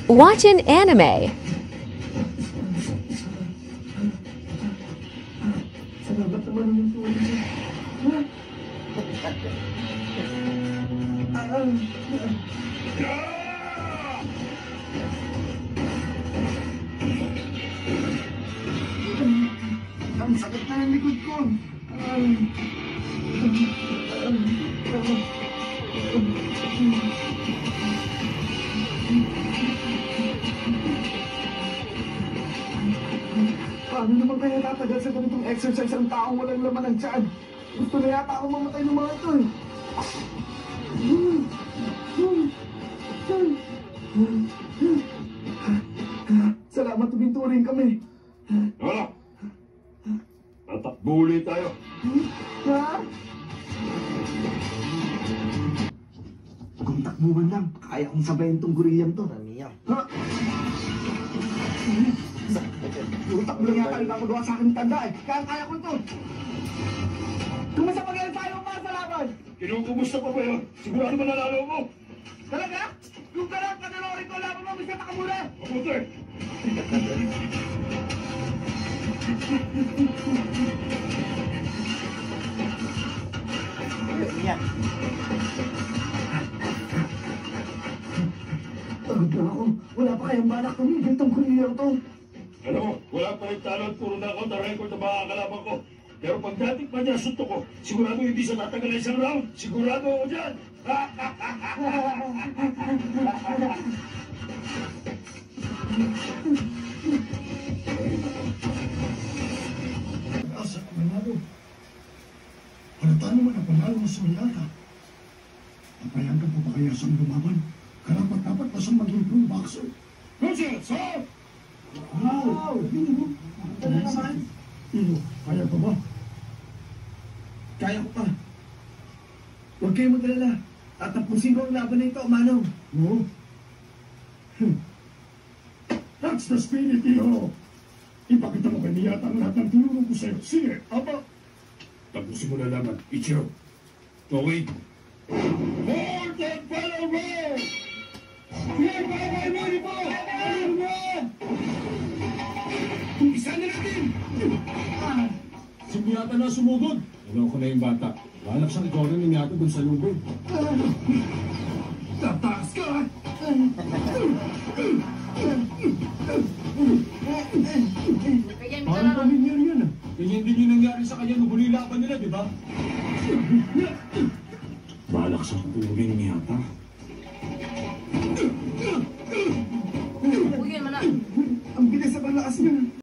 Watch an anime. Salamat naman ng tulong niyo. Ang sakit na ng likod ko. Paano naman kaya tatagal sa ganitong exercise ang taong walang laman ng tiyan? Gusto na yata ako mamatay ng mga ito eh. Salamat, tuminturing kami. Wala! Tatakbo ulit tayo. Ha? Kung takbuhan lang, kaya kong sabayin tong guriyang to. Ha? Yung takbo lang yata yung nakagawa sa akin tanda eh. Kaya ko ito. Kumusta pag-ilan tayo para sa laban? Kinukumusta pa ba yun? Sigurado mananalo mo? Talaga? Yung ganang kanalorin ko laban mo, Mr. Takamura! Mabuti! Pagod na ako. Wala pa kayang balak tumigil tong guriyang to. Alam mo, wala pa rin talent, puro na ako na record na mga kalaban ko. Pero pag dating pa niya sunto ko, sigurado hindi sa tatagal na isang round. Sigurado ako dyan! Asa ka manalo. Halata naman ang panalo mo sa Mayata. Papayagan pa ba kaya siyang lumaban? Karapat-dapat pa siyang maging pro boxer. Roger, sir! Wow! Ito na naman. Kaya pa ba? Kaya ko pa. Huwag kayong mag-alala. Tatapusin ko ang laban na ito, Manong. No? That's the spirit, Iho. Ipakita mo kay Miyata ang lahat ng tulong ko sa'yo. Sige, apa. Tapusin mo na laban, Ichiro. Okay? Hold that fellow road! Here, bye-bye, Moribo! Ayun mo! Isa na natin! Si Miyata na sumugod. Ano ko na yung bata. Balak siyang ikaw rin Miyata dun sa lubid. Tataas ka! Parang pamilya yan ah. Ganyan din yung nangyari sa kanya nung huli laban nila, di ba? Balak sa tutulungin ni Miyata. Ang bilis sa palakas niya.